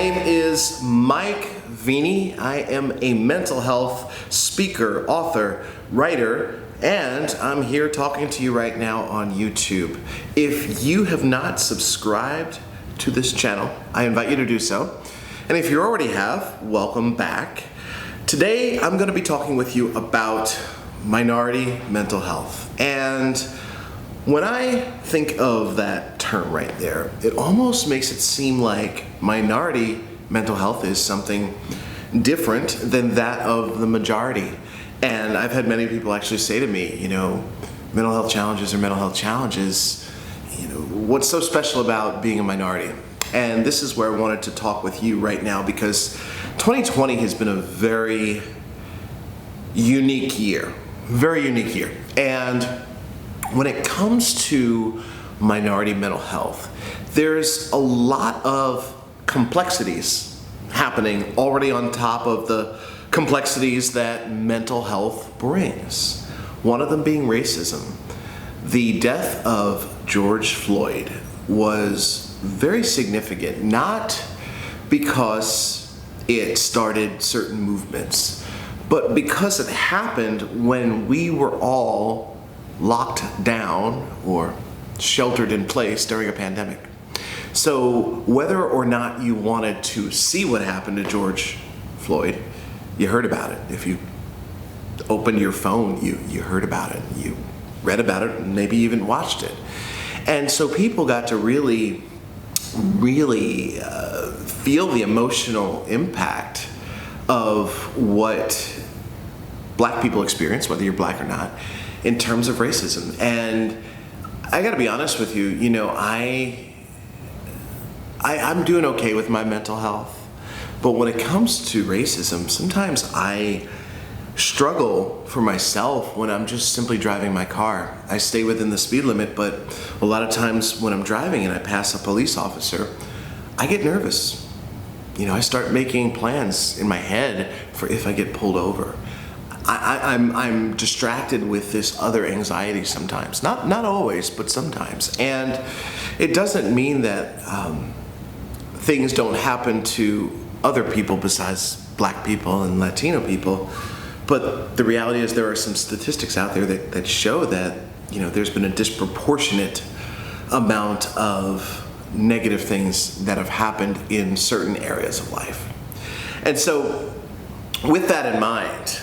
name is Mike Vini. I am a mental health speaker, author, writer, and I'm here talking to you right now on YouTube. If you have not subscribed to this channel, I invite you to do so. And if you already have, welcome back. Today, I'm going to be talking with you about minority mental health. And when I think of that term right there, it almost makes it seem like minority mental health is something different than that of the majority. And I've had many people actually say to me, mental health challenges are mental health challenges. What's so special about being a minority? And this is where I wanted to talk with you right now, because 2020 has been a very unique year. Very unique year. And when it comes to minority mental health, there's a lot of complexities happening already on top of the complexities that mental health brings. One of them being racism. The death of George Floyd was very significant, not because it started certain movements, but because it happened when we were all locked down or sheltered in place during a pandemic. So whether or not you wanted to see what happened to George Floyd, you heard about it. If you opened your phone, you heard about it, you read about it, and maybe even watched it. And so people got to really feel the emotional impact of what black people experience, whether you're black or not, in terms of racism. And I gotta be honest with you, I'm doing okay with my mental health, but when it comes to racism, sometimes I struggle for myself when I'm just simply driving my car. I stay within the speed limit, but a lot of times when I'm driving and I pass a police officer, I get nervous. I start making plans in my head for if I get pulled over. I'm distracted with this other anxiety sometimes. Not always, but sometimes. And it doesn't mean that things don't happen to other people besides black people and Latino people. But the reality is there are some statistics out there that show that there's been a disproportionate amount of negative things that have happened in certain areas of life. And so with that in mind,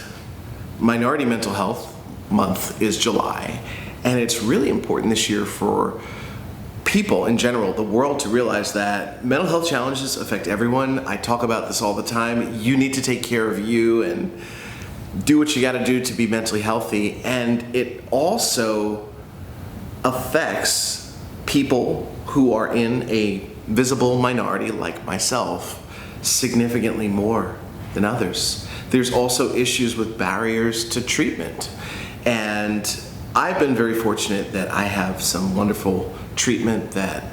Minority Mental Health Month is July, and it's really important this year for people in general, the world, to realize that mental health challenges affect everyone. I talk about this all the time. You need to take care of you and do what you got to do to be mentally healthy. And it also affects people who are in a visible minority like myself significantly more than others. There's also issues with barriers to treatment. And I've been very fortunate that I have some wonderful treatment that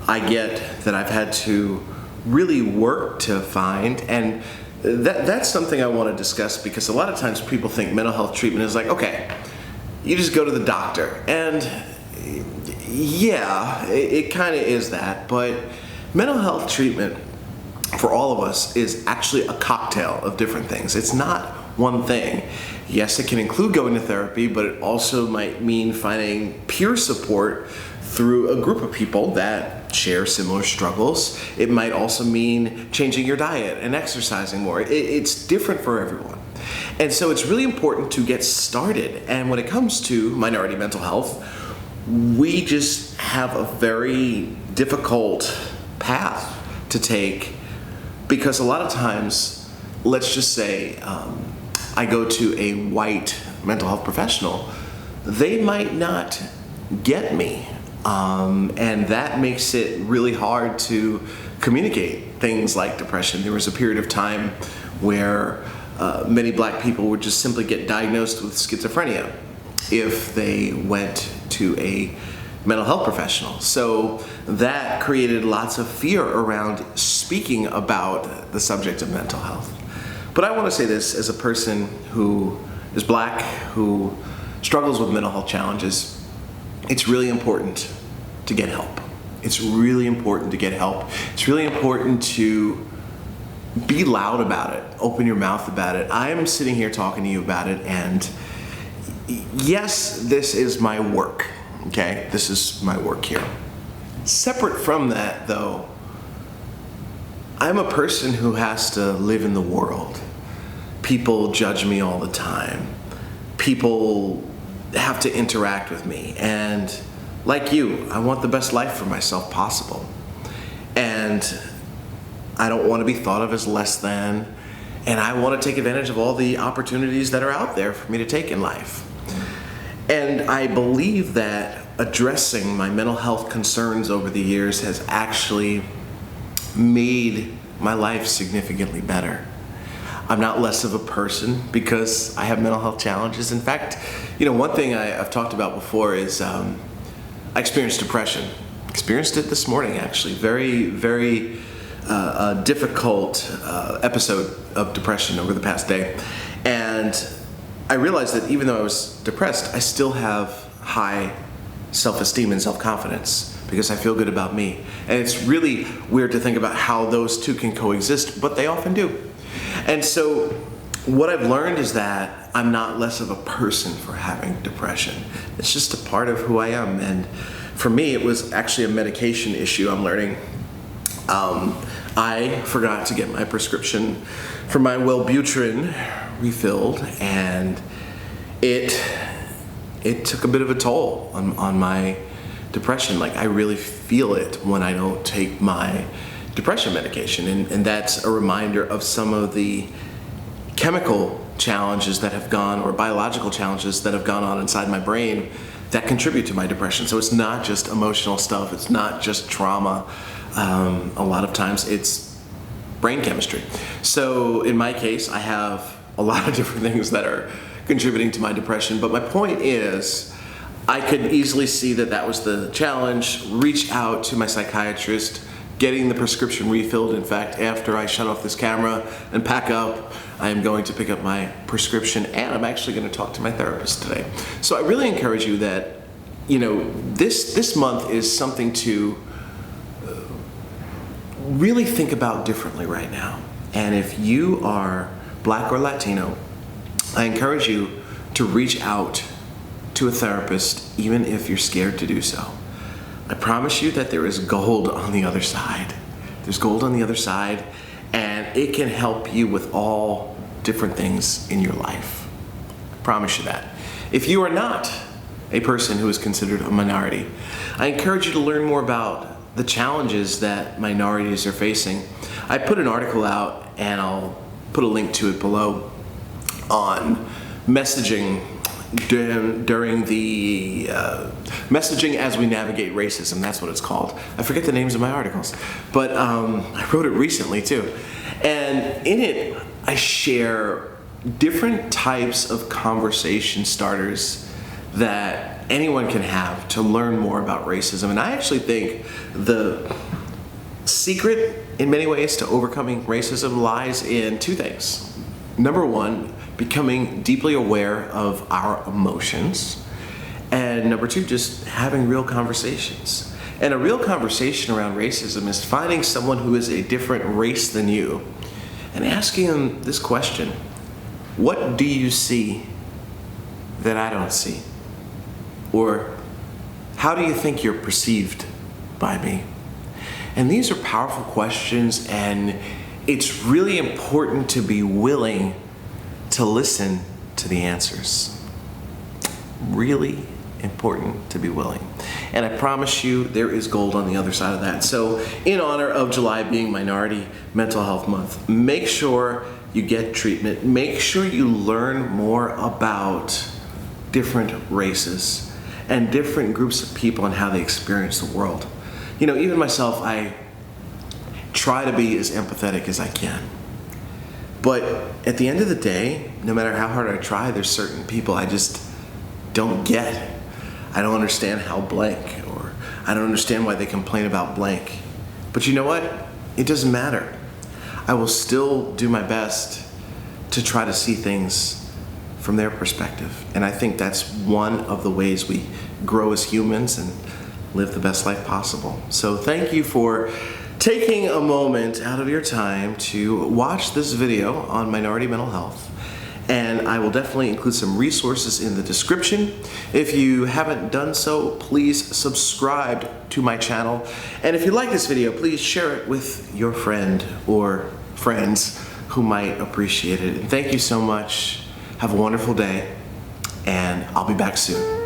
I get that I've had to really work to find. And that's something I want to discuss, because a lot of times people think mental health treatment is like, okay, you just go to the doctor. And yeah, it kind of is that, but mental health treatment for all of us is actually a cocktail of different things. It's not one thing. Yes, it can include going to therapy, but it also might mean finding peer support through a group of people that share similar struggles. It might also mean changing your diet and exercising more. It's different for everyone. And so it's really important to get started. And when it comes to minority mental health, we just have a very difficult path to take, because a lot of times, let's just say I go to a white mental health professional, they might not get me. And that makes it really hard to communicate things like depression. There was a period of time where many black people would just simply get diagnosed with schizophrenia if they went to a mental health professional. So that created lots of fear around speaking about the subject of mental health. But I want to say this as a person who is black, who struggles with mental health challenges. It's really important to get help. It's really important to get help. It's really important to be loud about it. Open your mouth about it. I am sitting here talking to you about it, and yes, this is my work, okay? This is my work here. Separate from that, though, I'm a person who has to live in the world. People judge me all the time. People have to interact with me, and like you, I want the best life for myself possible. And I don't want to be thought of as less than, and I want to take advantage of all the opportunities that are out there for me to take in life. And I believe that addressing my mental health concerns over the years has actually made my life significantly better. I'm not less of a person because I have mental health challenges. In fact, one thing I've talked about before is I experienced depression. Experienced it this morning, actually. Very, very difficult episode of depression over the past day. And I realized that even though I was depressed, I still have high self-esteem and self-confidence because I feel good about me. And it's really weird to think about how those two can coexist, but they often do. And so what I've learned is that I'm not less of a person for having depression. It's just a part of who I am. And for me, it was actually a medication issue I'm learning. I forgot to get my prescription for my Wellbutrin refilled, and it took a bit of a toll on my depression. Like, I really feel it when I don't take my depression medication, and that's a reminder of some of the chemical challenges that have gone, or biological challenges that have gone on inside my brain that contribute to my depression. So it's not just emotional stuff, it's not just trauma. A lot of times it's brain chemistry. So in my case, I have a lot of different things that are contributing to my depression, but my point is, I could easily see that that was the challenge, reach out to my psychiatrist, getting the prescription refilled. In fact, after I shut off this camera and pack up, I am going to pick up my prescription, and I'm actually going to talk to my therapist today. So I really encourage you that, this month is something to really think about differently right now. And if you are Black or Latino, I encourage you to reach out to a therapist, even if you're scared to do so. I promise you that there is gold on the other side. There's gold on the other side, and it can help you with all different things in your life. I promise you that. If you are not a person who is considered a minority, I encourage you to learn more about the challenges that minorities are facing. I put an article out, and I'll put a link to it below, on messaging during the messaging as we navigate racism. That's what it's called. I forget the names of my articles, but I wrote it recently too. And in it, I share different types of conversation starters that anyone can have to learn more about racism. And I actually think the secret, in many ways, to overcoming racism lies in two things. Number one, becoming deeply aware of our emotions. And number two, just having real conversations. And a real conversation around racism is finding someone who is a different race than you and asking them this question: what do you see that I don't see? Or how do you think you're perceived by me? And these are powerful questions, and it's really important to be willing to listen to the answers. Really important to be willing. And I promise you there is gold on the other side of that. So in honor of July being Minority Mental Health Month, make sure you get treatment. Make sure you learn more about different races and different groups of people and how they experience the world. Even myself, I try to be as empathetic as I can. But at the end of the day, no matter how hard I try, there's certain people I just don't get. I don't understand how blank, or I don't understand why they complain about blank. But you know what? It doesn't matter. I will still do my best to try to see things from their perspective. And I think that's one of the ways we grow as humans and live the best life possible. So thank you for taking a moment out of your time to watch this video on minority mental health. And I will definitely include some resources in the description. If you haven't done so, please subscribe to my channel. And if you like this video, please share it with your friend or friends who might appreciate it. And thank you so much. Have a wonderful day, and I'll be back soon.